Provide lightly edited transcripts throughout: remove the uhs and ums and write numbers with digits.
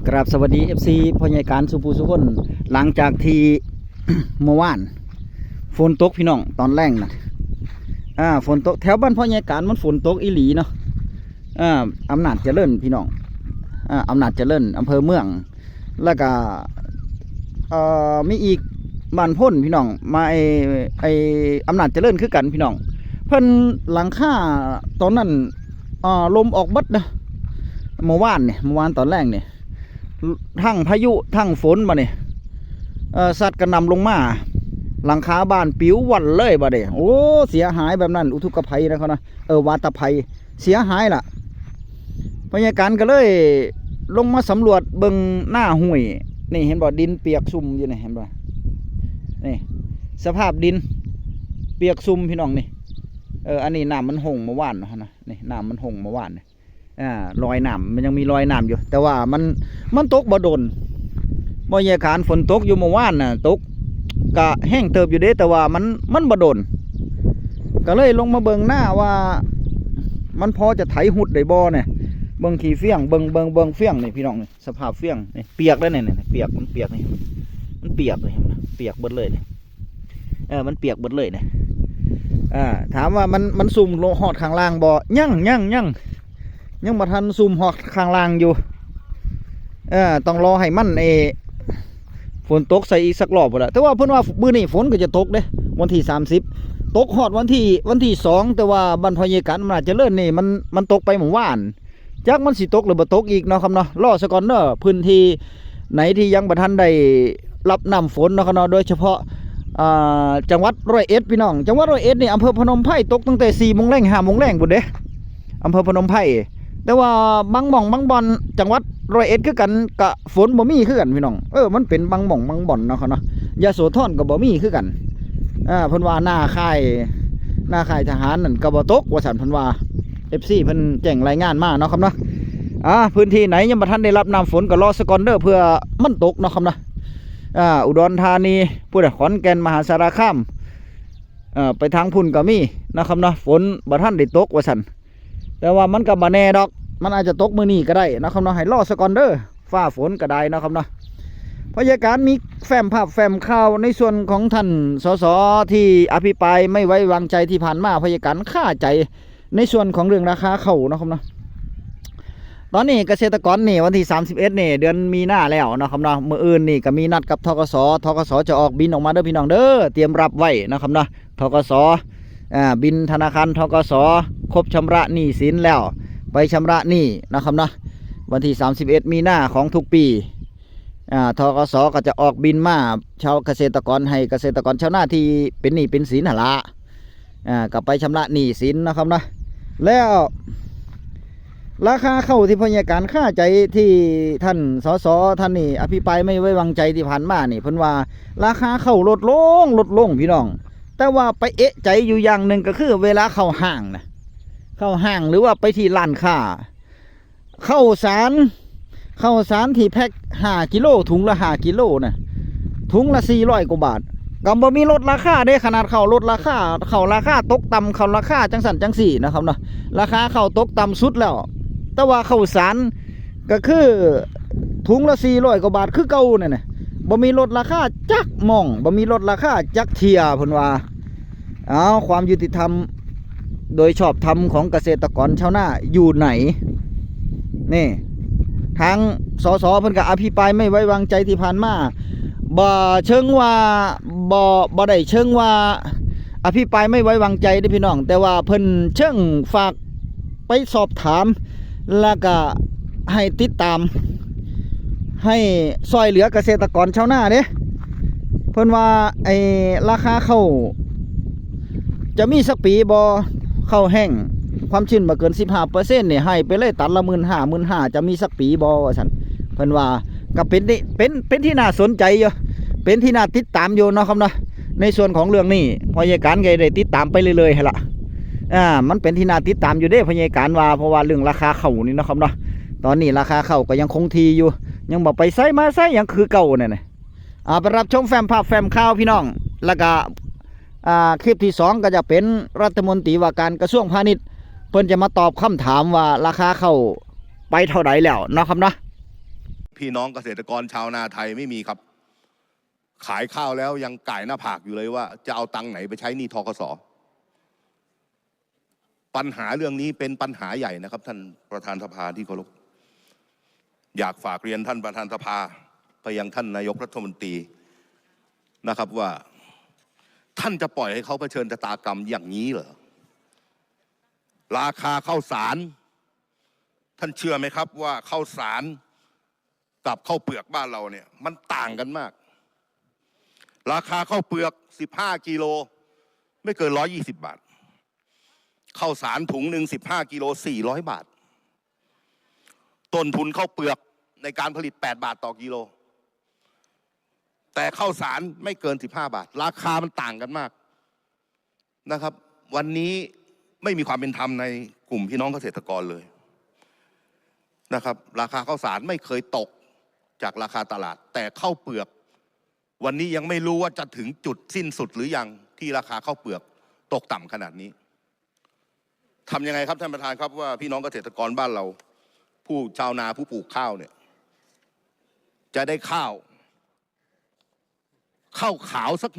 กราบสวัสดี FC พ่อใหญ่การสุภูสุคนหลังจากที่ เมื่อวานฝนตกพี่น้องตอนแรงนะฝนตกแถวบ้านพ่อใหญ่การมันฝนตกอีหลีเนาะอำนาจเจริญพี่น้องอำนาจเจริญอำเภอเมืองแล้วก็มีอีกบ้านพ้นพี่น้องมาไออำนาจเจริญคือกันพี่น้องเพิ่นหลังคาตอนนั้นลมออกบัดนะเมื่อวานตอนแรกเนี่ยทั้งพายุทั้งฝนมาเนี่ยสัตว์กระนำลงมาหลังคาบ้านปิ้ววันเลยบ่เด้โอ้เสียหายแบบนั้นอุทกภัยนะครับนะวาตภัยเสียหายล่ะพยาการก็เลยลงมาสำรวจเบิ่งหน้าห้วยนี่เห็นบ่ดินเปียกซุ่มอยู่นี่เห็นบ่นี่สภาพดินเปียกซุ่มพี่น้องนี่อันนี้น้ำมันหงเมื่อวานนะนี่น้ำมันหงเมื่อวานนี่รอยน้ำมันยังมีรอยน้ำอยู่แต่ว่ามันตกบ่โดนบรรยากาศฝนตกอยู่เมื่อวานน่ะตกกะแห้งเติบอยู่เด้แต่ว่ามันบ่โดนก็เลยลงมาเบิ่งหน้าว่ามันพอจะไถหุดได้บ่เนี่ยเบิ่งขี้เฟี้ยงเบิ่งเฟี้ยงนี่พี่น้องนี่สภาพเฟี้ยงนี่เปียกแล้วเนี่ยเปียกมันเปียกนี่มันเปียกเลยนะเปียกเบิดเลยเนี่ยมันเปียกเบิดเลยเนี่ยถามว่ามันซุ่มโลหอดข้างล่างบ่ยังบ่ทันซุ่มหอดข้างล่างอยู่ต้องรอให้มันฝนตกใส่อีกสักรอบบ่ล่ะแต่ว่าเพิ่นว่ามื้อนี้ฝนก็จะตกเด้วันที่30ตกฮอดวันที่2แต่ว่าบ้านพญาการมันอาจจะเลื่อนนี่มันตกไปเมื่อวานจักมันสิตกหรือบ่ตกอีกเนาะครับเนาะรอซะก่อนเด้อพื้นที่ไหนที่ยังบ่ทันได้รับน้ำฝนเนาะครับเนาะโดยเฉพาะจังหวัดร้อยเอ็ดพี่น้องจังหวัดร้อยเอ็ดนี่อำเภอพนมไพรตกตั้งแต่4 โมงแรง5 โมงแรงพุ่นเด้อำเภอพนมไพรแต่ว่าบางหม่องบางบ่อนจังหวัดร้อยเอ็ดคือกันกะฝนบ่มีคือกันพี่น้องมันเป็นบางหม่องบางบ่อนเนาะครับเนาะยโสธรก็บ่มีคือกันเพิ่นว่าหน้าค่ายทหารนั่นก็บ่ตกว่าซั่นเพิ่นว่า FC เพิ่นแจ้งรายงานมาเนาะครับเนาะพื้นที่ไหนยังบ่ทันได้รับน้ำฝนก็รอสกอนเด้อเพื่อมันตกเนาะครับเนาะอุดรธานีพูดขอนแก่นมหาสารคามไปทางพุ่นก็มีนะครับเนาะฝนบ่ทันได้ตกว่าซั่นแต่ว่ามันก็บ่แน่ดอกมันอาจจะตกมื้อนี้ก็ได้นะครับเนาะให้รอสกอนเด้อฟ้าฝนก็ได้นะครับเนาะพยาการมีแฟ้มภาพแฟ้มข่าวในส่วนของท่านสสที่อภิปรายไม่ไว้วางใจที่ผ่านมาพยาการค่าใจในส่วนของเรื่องราคาข้าวนะครับเนาะตอนนี้เกษตรกรนี่วันที่31นี่เดือนมีนาแล้วนะครับเนาะมื้ออื่นนี่ก็มีนัดกับธกสจะออกบินออกมาเด้อพี่น้องเด้อเตรียมรับไว้นะครับเนาะธกสบินธนาคารธกสครบชำระหนี้สินแล้วไปชำระหนี้นะครับเนาะวันที่31มีนาของทุกปีธกสก็จะออกบินมาชาวเกษตรกรให้เกษตรกรชาวนาที่เป็นหนี้เป็นสินหละก็ไปชำระหนี้สินนะครับเนาะแล้วราคาข้าวที่พยาการค่าใจที่ท่านสสท่านนี่อภิปรายไม่ไว้วางใจที่ผ่านมานี่เพิ่นว่าราคาข้าวลดลงพี่น้องแต่ว่าไปเอะใจอยู่อย่างหนึ่งก็คือเวลาเข้าห้างนะเข้าห้างหรือว่าไปที่ร้านค้าข้าวสารที่แพ็ค5 กิโลถุงละ5 กิโลนะถุงละ400 กว่าบาทก็บ่มีลดราคาได้ขนาดข้าวลดราคาตกต่ำข้าวราคาจังสั่นจังสี่นะครับเนาะราคาข้าวตกต่ำสุดแล้วแต่ว่าข้าวสารก็คือถุงละ400 กว่าบาทคือเก่านั่นน่ะบ่มีลดราคาจักหม่องบ่มีลดราคาจักเทียเพิ่นว่าความยุติธรรมโดยชอบธรรมของเกษตรกรชาวนาอยู่ไหนนี่ทางสสเพิ่นก็อภิปรายไม่ไว้วางใจที่ผ่านมาบ่เชิงว่าบ่ได้เชิงว่าอภิปรายไม่ไว้วางใจเด้อพี่น้องแต่ว่าเพิ่นเชิงฝากไปสอบถามแล้วก็ให้ติดตามให้ช่วยเหลือเกษตรกรชาวนาเด้เพิ่นว่าราคาข้าวจะมีสักปีบ่ข้าวแห้งความชื้นบ่เกิน 15% นี่ให้ไปเลยตันละ15,000จะมีสักปีบ่ว่าซั่นเพิ่นว่าก็เป็นที่น่าสนใจอยู่เป็นที่น่าติดตามอยู่เนาะครับเนาะในส่วนของเรื่องนี้พยาการก็ได้ติดตามไปเรื่อยๆให้ละมันเป็นที่น่าติดตามอยู่เด้พยาการว่าเพราะว่าเรื่องราคาข้าวนี่นะครับเนาะตอนนี้ราคาข้าวก็ยังคงที่อยู่ยังบ่ไปไสมาไสยังคือเก่านั่นน่ะไปรับชมแฟ้มภาพแฟ้มข่าวพี่น้องแล้วก็คลิปที่2ก็จะเป็นรัฐมนตรีว่าการกระทรวงพาณิชย์เพิ่นจะมาตอบคำถามว่าราคาข้าวไปเท่าไหร่แล้วเนาะครับเนาะ พี่น้องเกษตรกรชาวนาไทยไม่มีครับขายข้าวแล้วยังก่ายหน้าผากอยู่เลยว่าจะเอาตังค์ไหนไปใช้หนี้ธกส.ปัญหาเรื่องนี้เป็นปัญหาใหญ่นะครับท่านประธานสภาที่เคารพอยากฝากเรียนท่านประธานสภาไปยังท่านนายกรัฐมนตรีนะครับว่าท่านจะปล่อยให้เขาเผชิญชะตากรรมอย่างนี้เหรอราคาข้าวสารท่านเชื่อไหมครับว่าข้าวสารกับข้าวเปลือกบ้านเราเนี่ยมันต่างกันมากราคาข้าวเปลือก15กิโลไม่เกิน120 บาทข้าวสารถุงหนึ่ง15กิโล400 บาทต้นทุนข้าวเปลือกในการผลิต8 บาทต่อกิโลแต่ข้าวสารไม่เกิน15 บาทราคามันต่างกันมากนะครับวันนี้ไม่มีความเป็นธรรมในกลุ่มพี่น้องเกษตรกรเลยนะครับราคาข้าวสารไม่เคยตกจากราคาตลาดแต่ข้าวเปลือกวันนี้ยังไม่รู้ว่าจะถึงจุดสิ้นสุดหรือยังที่ราคาข้าวเปลือกตกต่ำขนาดนี้ทำยังไงครับท่านประธานครับว่าพี่น้องเกษตรกรบ้านเราผู้ชาวนาผู้ปลูกข้าวเนี่ยจะได้ข้าวขาวสัก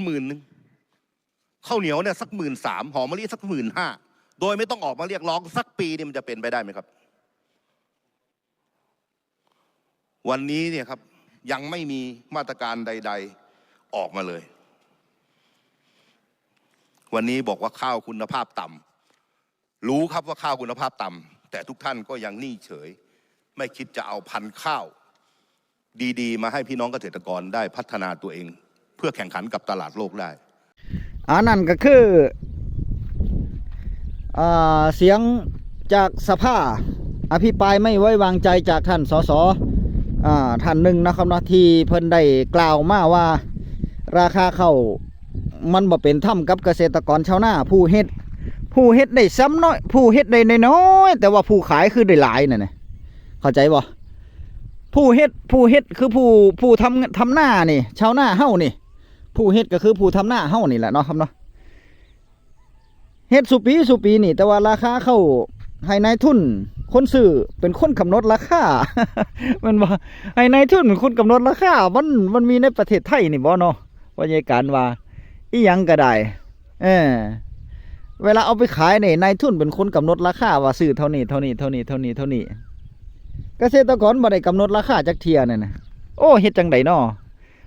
10,000ข้าวเหนียวเนี่ยสัก13,000หอมมะลิสัก15,000โดยไม่ต้องออกมาเรียกร้องสักปีนี่มันจะเป็นไปได้ไหมครับวันนี้เนี่ยครับยังไม่มีมาตรการใดๆออกมาเลยวันนี้บอกว่าข้าวคุณภาพต่ำรู้ครับว่าข้าวคุณภาพต่ำแต่ทุกท่านก็ยังนิ่งเฉยไม่คิดจะเอาพันธุ์ข้าวดีๆมาให้พี่น้องเกษตรกรได้พัฒนาตัวเองเพื่อแข่งขันกับตลาดโลกได้นั่นก็คือเสียงจากสภาอภิปรายไม่ไว้วางใจจากท่านสสท่านหนึ่งนะครับนะที่เพิ่นได้กล่าวมาว่าราคาข้าวมันบ่เป็นธรรมกับเกษตรกรชาวนาผู้เฮ็ดได้ซ้ำน้อยผู้เฮ็ดได้น้อยแต่ว่าผู้ขายคือได้หลายนั่นน่ะเข้าใจบ่ผู้เฮ็ดคือผู้ทำหน้านี่ชาวนาเฮานี่ผู้เฮ็ดก็คือผู้ทำหน้าเฮานี่แหละเนาะครับเนาะเฮ็ดสุปีนี่แต่ว่าราคาเข้าให้นายทุนคนซื้อเป็นคนกำหนดราคา มันบ่ให้นายทุนเป็นคนกำหนดราคามันมีในประเทศไทยนี่บ่เนาะว่าใหญ่การว่าอีหยังก็ได้เวลาเอาไปขายนี่นายทุนเป็นคนกำหนดราคาว่าซื้อเท่านี้เกษตรกรบ่ได้กำหนดราคาจักเที่ยนั่นน่ะโอ้เฮ็ดจังได๋เนาะ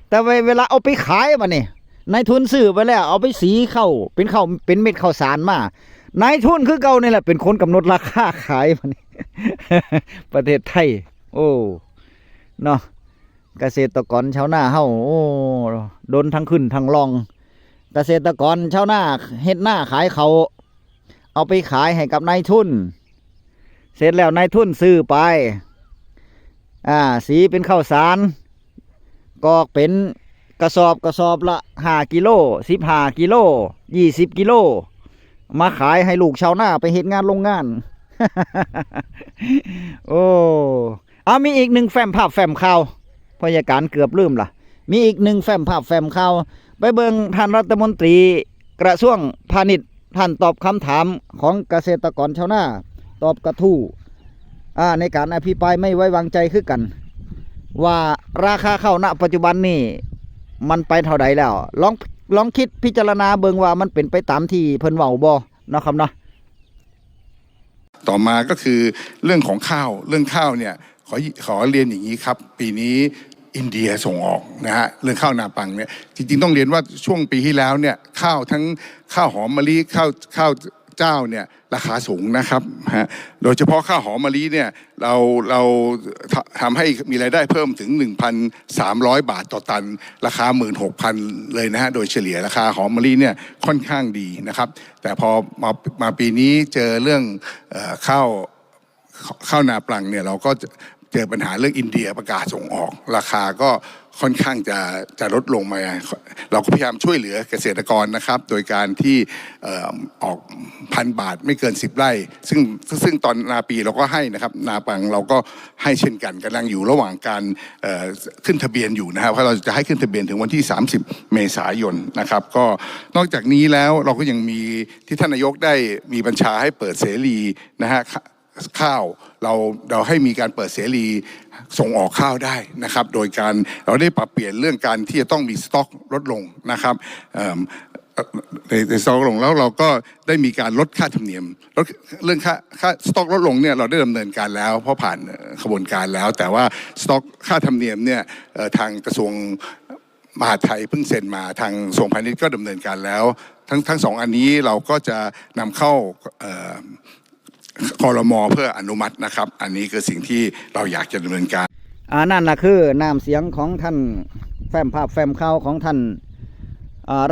แต่เวลาเอาไปขายบัดนี้นายทุนซื้อไปแล้วเอาไปสีเข้าเป็นเม็ดข้าวสารมานายทุนคือเก่านี่แหละเป็นคนกำหนดราคาขายบัดนี้ ประเทศไทยโอ้เนาะเกษตรกรชาวนาเฮาโอ้โดนทั้งขึ้นทั้งลงเกษตรกรชาวนาเฮ็ดหน้าขายเขาเอาไปขายให้กับนายทุนเสร็จแล้วนายทุนซื้อไปสีเป็นข้าวสารกอกเป็นกระสอบละ5 กิโล15 กิโล20 กิโลมาขายให้ลูกชาวนาไปเฮ็ดงานโรงงาน โอ้มีอีก1แฟ้มภาพแฟ้มข่าวพยาการเกือบลืมล่ะมีอีก1แฟ้มภาพแฟ้มข่าวไปเบิ่งท่านรัฐมนตรีกระทรวงพาณิชย์ท่านตอบคำถามของเกษตรกรชาวนาตอบกระทู้ในการอภิปรายไม่ไว้วางใจคือกันว่าราคาข้าวณปัจจุบันนี่มันไปเท่าใดแล้วลองคิดพิจารณาเบิ่งว่ามันเป็นไปตามที่เพิ่นเว้าบ่เนาะครับเนาะต่อมาก็คือเรื่องของข้าวเนี่ยขอเรียนอย่างนี้ครับปีนี้อินเดียส่งออกนะฮะเรื่องข้าวนาปังเนี่ยจริงๆต้องเรียนว่าช่วงปีที่แล้วเนี่ยข้าวทั้งข้าวหอมมะลิข้าวเจ้าเนี่ยราคาสูงนะครับฮะโดยเฉพาะข้าวหอมมะลิเนี่ยเราทำให้มีรายได้เพิ่มถึง 1,300 บาทต่อตันราคา 16,000 เลยนะฮะโดยเฉลี่ยราคาหอมมะลิเนี่ยค่อนข้างดีนะครับแต่พอมาปีนี้เจอเรื่องข้าวนาปลังเนี่ยเราก็เจอปัญหาเรื่องอินเดียประกาศส่งออกราคาก็ค่อนข้างจะลดลงมาเราก็พยายามช่วยเหลือเกษตรกรนะครับโดยการที่ออก1,000 บาทไม่เกิน10 ไร่ซึ่งตอนนาปีเราก็ให้นะครับนาปังเราก็ให้เช่นกันกำลังอยู่ระหว่างการขึ้นทะเบียนอยู่นะครับเพราะเราจะให้ขึ้นทะเบียนถึงวันที่30 เมษายนนะครับก็นอกจากนี้แล้วเราก็ยังมีที่ท่านนายกได้มีบัญชาให้เปิดเสรีนะฮะ ข้าวเราให้มีการเปิดเสรีส่งออกข้าวได้นะครับโดยการเราได้ปรับเปลี่ยนเรื่องการที่จะต้องมีสต็อกลดลงนะครับในสต็อกลงแล้วเราก็ได้มีการลดค่าธรรมเนียมลดเรื่องค่าสต็อกลดลงเนี่ยเราได้ดำเนินการแล้วเพราะผ่านขบวนการแล้วแต่ว่าสต็อกค่าธรรมเนียมเนี่ยทางกระทรวงมหาดไทยเพิ่งเซ็นมาทางกระทรวงพาณิชย์ก็ดำเนินการแล้วทั้งสองอันนี้เราก็จะนำเข้าครม.เพื่ออนุมัตินะครับอันนี้คือสิ่งที่เราอยากจะดำเนินการนั่นนะคือน้ำเสียงของท่านแฟ้มภาพแฟ้มข่าวของท่าน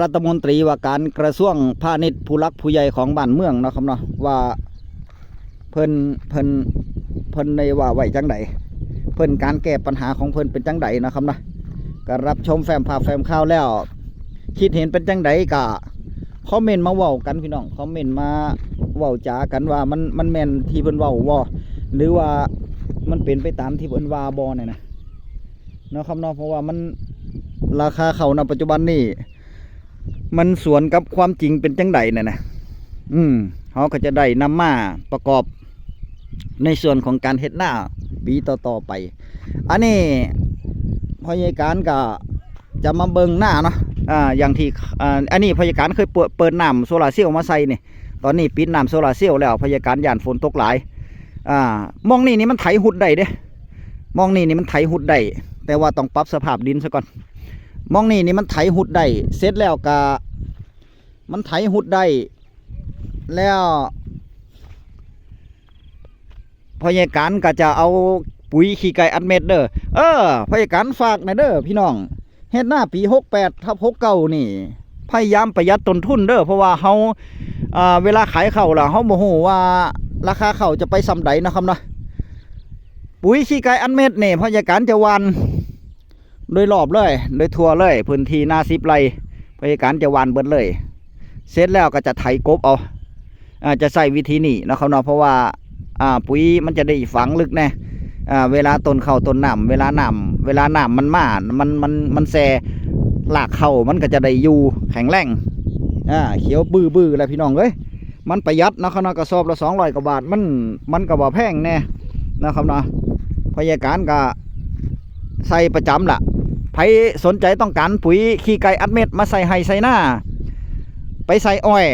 รัฐมนตรีว่าการกระทรวงพาณิชย์ผู้หลักผู้ใหญ่ของบ้านเมืองนะครับเนาะว่าเพิ่นในว่าไว้จังใดเพิ่นการแก้ปัญหาของเพิ่นเป็นจังใดนะครับนะก็รับชมแฟ้มภาพแฟ้มข่าวแล้วคิดเห็นเป็นจังใดก็คอมเมนต์มาเว้ากันพี่น้องคอมเมนต์มาเว้าจากันว่ามันแม่นที่เพิ่นเว้าบ่หรือว่ามันเป็นไปตามที่เพิ่นว่าบ่เนี่ยนะเนาะครับเนาะเพราะว่ามันราคาข้าวณปัจจุบันนี้มันสวนกับความจริงเป็นจังใดเนี่ยนะเขาก็จะได้นำมาประกอบในส่วนของการเฮ็ดหน้าปีต่อๆไปอันนี้พยาการก็จะมาเบิ่งหน้าเนาะอย่างที่อันนี้พยาการเคยเปิดน้ำโซลาร์เซลล์มาใส่นี่ตอนนี้ปิดน้ำโซลาร์เซลล์แล้วพยาการย่านฝนตกหลายมองนี่มันไถหุดได้เด้มองนี่มันไถหุดได้แต่ว่าต้องปรับสภาพดินซะก่อนมองนี่มันไถหุดได้เสร็จแล้วก็มันไถหุดได้แล้วพยาการก็จะเอาปุ๋ยขี้ไก่อัดเม็ดเด้อพยาการฝากนะเด้อพี่น้องเฮ็ดหน้าปี68/69นี่พยายามประหยัดต้นทุนเด้อเพราะว่าเฮาเวลาขายข้าวล่ะเฮาบ่ฮู้ว่าราคาข้าวจะไปส่ำใดนะครับเนาะปุ๋ยขี้ไก่อัดเม็ดนี่พยาการจะหว่านโดยรอบเลยโดยทั่วเลยพื้นที่นา10 ไร่พยาการจะหว่านเบิดเลยเสร็จแล้วก็จะไถกบเอาจะใส่วิธีนี้นะครับเนาะเพราะว่าปุ๋ยมันจะได้ฝังลึกแน่เวลาต้นเข้าต้นน้ำเวลาน้ำมันแซ่หลากเข้ามันก็จะได้อยู่แข็งแรงเขียวบื้อแล้วพี่น้องเอ้ยมันประหยัดนะครับเนาะกระสอบละ200 กว่าบาทมันก็บ่แพงแน่นะครับเนาะพยาการก็ใส่ประจำล่ะใครสนใจต้องการปุ๋ยขี้ไก่อัดเม็ดมาใส่ไห่ใส่หน้าไปใส่อ้อย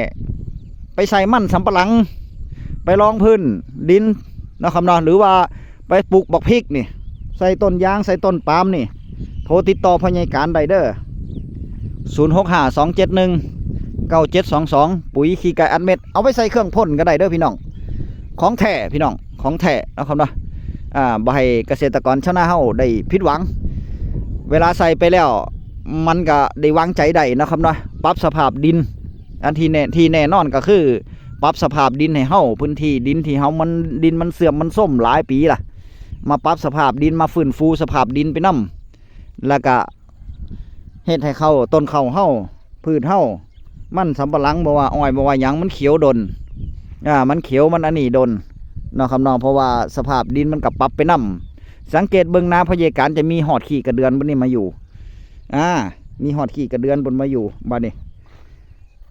ไปใส่มันสำปะหลังไปรองพื้นดินนะครับเนาะหรือว่าไปปลูกบักพริกนี่ใส่ต้นยางใส่ต้นปาล์มนี่โทรติดต่อพยาการได้เด้อ0652719722ปุ๋ยขี้ไก่อัดเม็ดเอาไปใส่เครื่องพ่นก็ได้เด้อพี่น้องของแท้พี่น้องของแท้นะครับเนาะบ่ให้เกษตรกรชาวนาเฮาได้ผิดหวังเวลาใส่ไปแล้วมันก็ได้วางใจได้นะครับเนาะปรับสภาพดินอันที่แน่นอนก็คือปรับสภาพดินให้เฮาพื้นที่ดินที่เฮามันดินมันเสื่อมมันส้มหลายปีล่ะมาปรับสภาพดินมาฟื้นฟูสภาพดินไปนำแล้วก็เฮ็ดให้ต้นข้าวเฮาพืชเฮามันสำปะหลังบ่ว่าอ้อยบ่ว่าหยังมันเขียวดนมันเขียวมันอันนี้ดนเนาะครับน้องเพราะว่าสภาพดินมันก็ปรับไปนำสังเกตเบิ่งนาพยาการจะมีหอดขี้กระเดือนบนนี้มาอยู่มีหอดขี้กระเดือนบนมาอยู่บัดนี้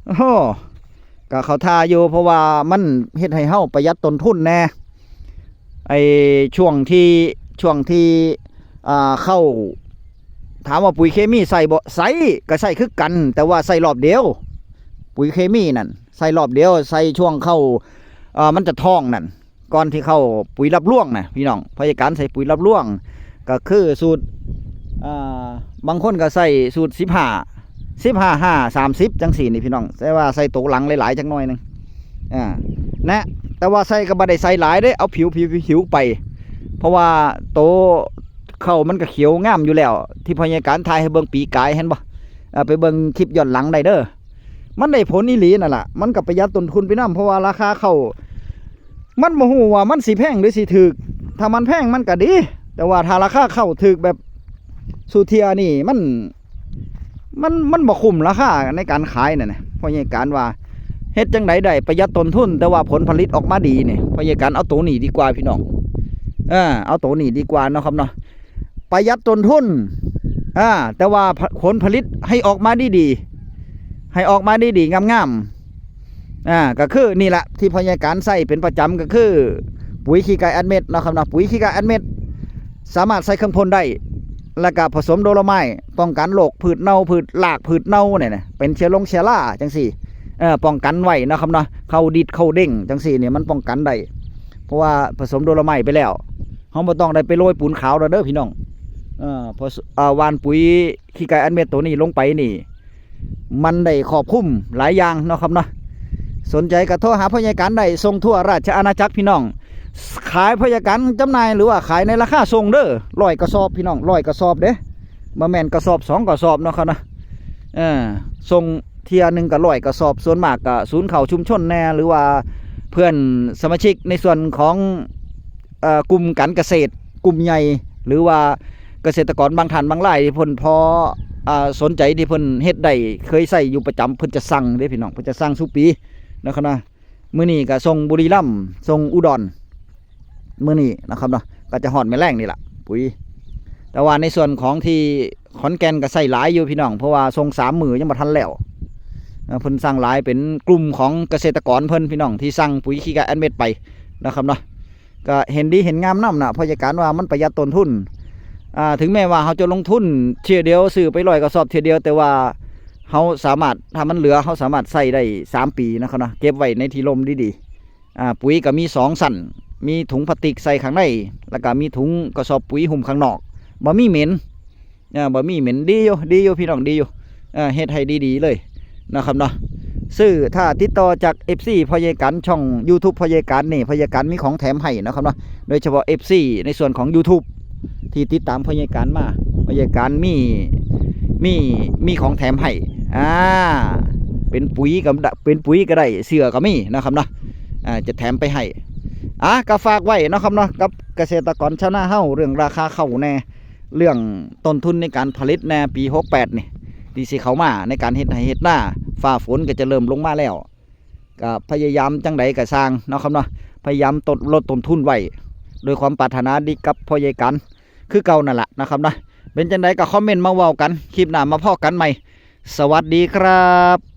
โอ้โหก็เขาท่าอยู่เพราะว่ามันเฮ็ดให้เฮาประหยัดต้นทุนแน่ช่วงที่เข้าถามว่าปุ๋ยเคมีใส่บ่ใส่ก็ใส่คือกันแต่ว่าใส่รอบเดียวปุ๋ยเคมีนั่นใส่รอบเดียวใส่ช่วงเข้ามันจะท้องนั่นก่อนที่เข้าปุ๋ยรับร่วงนะพี่น้องพยาการใส่ปุ๋ยรับร่วงก็คือสูตรบางคนก็ใส่สูตร15/30จัง4นี่พี่น้องแต่ว่าใส่โตหลังหลายๆจักหน่อยนึงนะแต่ว่าใส่ก็บ่ได้ใส่หลายเด้เอาผิวไปเพราะว่าโตเข้ามันก็เขียวงามอยู่แล้วที่พยาการทายให้เบิ่งปีกายเห็นบ่ไปเบิ่งคลิปย้อนหลังได้เด้อมันได้ผลอีหลีนั่นล่ะมันก็ประหยัดต้นทุนไปนำเพราะว่าราคาเข้ามันบ่ฮู้ว่ามันสิแพงหรือสิถูกถ้ามันแพงมันก็ดีแต่ว่าถ้าราคาเข้าถูกแบบสุเทียนี่มันบ่คุ้มราคาในการขายนั่นน่ะพยาการว่าเฮ็ดจังไดได้ประหยัดต้นทุนแต่ว่าผลผลิตออกมาดีนี่พยาการเอาตัวนี้ดีกว่าพี่น้องเอาตัวนี้ดีกว่าเนาะครับเนาะประหยัดต้นทุนแต่ว่าผลผลิตให้ออกมาดีให้ออกมาดีงามๆก็คือนี่แหละที่พยาการใส่เป็นประจำก็คือ ปุ๋ยขี้ไก่อัดเม็ดนะครับนะปุ๋ยขี้ไก่อัดเม็ดสามารถใส่เครื่องพ่นได้แล้วก็ผสมโดโลไม้ป้องกันโรคพืชเน่าพืชรากพืชเน่าเนี่ยนะเป็นเชื้อราจังซี่ป้องกันไว้นะครับเนาะเข้าดิดเข้าเด้งจังซี่เนี่ยมันป้องกันได้เพราะว่าผสมโดโลไม้ไปแล้วเฮาบ่ต้องได้ไปโรยปูนขาวเด้อพี่น้องพอวานปุ๋ยขี้ไก่อัดเม็ดตัวนี้ลงไปนี่มันได้ครอบคลุมหลายอย่างเนาะครับเนาะสนใจก็โทรหาพยาการได้ส่งทั่วราชอาณาจักรพี่น้องขายพยาการจำหน่ายหรือว่าขายในราคาส่งเด้อ100กระสอบพี่น้อง100กระสอบเด้บ่แม่นกระสอบ2กระสอบเนาะครับนะส่งเที่ยนึงก็100กระสอบส่วนมากก็ศูนย์ข่าวชุมชนแน่หรือว่าเพื่อนสมาชิกในส่วนของกลุ่มการเกษตรกลุ่มใหญ่หรือว่าเกษตรกรบางท่านบางรายที่เพิ่นพอสนใจที่เพิ่นเฮ็ดได้เคยใส่อยู่ประจำเพิ่นจะสั่งเด้พี่น้องเพิ่นจะสั่งทุกปีนะครับนะมื้อนี้ก็ส่งบุรีรัมย์ส่งอุดรมื้อนี้นะครับเนาะก็จะฮอดแม่แรงนี่ล่ะปุ๋ยแต่ว่าในส่วนของที่ขอนแก่นก็ใส่หลายอยู่พี่น้องเพราะว่าส่ง3 มื้อยังบ่ทันแล้วเพิ่นสั่งหลายเป็นกลุ่มของเกษตรกรเพิ่นพี่น้องที่สั่งปุ๋ยขี้ไก่อัดเม็ดไปนะครับเนาะก็เห็นดีเห็นงามนำน่ะเพราะการว่ามันประหยัดต้นทุนถึงแม้ว่าเขาจะลงทุนเทียเดียวซื้อไป100กระสอบเทียเดียวแต่ว่าเขาสามารถถ้ามันเหลือเขาสามารถใส่ได้3 ปีนะครับนะเก็บไว้ในที่ร่มดีๆปุ๋ยก็มี2 สั่นมีถุงพลาสติกใส่ข้างในแล้วก็มีถุงกระสอบปุ๋ยหุ้มข้างนอกบ่มีเหม็นบ่มีเหม็นดีอยู่พี่น้องดีอยู่เฮ็ดให้ดีๆเลยนะครับเนาะซื้อถ้าติดต่อจาก FC พยาการช่อง YouTube พยาการนี่พยาการมีของแถมให้นะครับเนาะโดยเฉพาะ FC ในส่วนของ YouTubeที่ติดตามพยาการมาพยาการมีของแถมให้เป็นปุ๋ยก็ได้เสื้อก็มีนะครับเนาะจะแถมไปให้ก็ฝากไว้นะครับเนาะกับเกษตรกรชาวนาเฮาเรื่องราคาข้าวแน่เรื่องต้นทุนในการผลิตแน่ปี68นี่ที่สิเข้ามาในการเฮ็ดไร่เฮ็ดนาฟ้าฝนก็จะเริ่มลงมาแล้วก็พยายามจังใดก็สร้างนะครับเนาะพยายามลดต้นทุนไว้โดยความปรารถนาดีกับพยาการคือเก่านั่นแหละนะครับนะเป็นจังไดก็คอมเมนต์มาเว้ากันคลิปหน้ามาพอกันใหม่สวัสดีครับ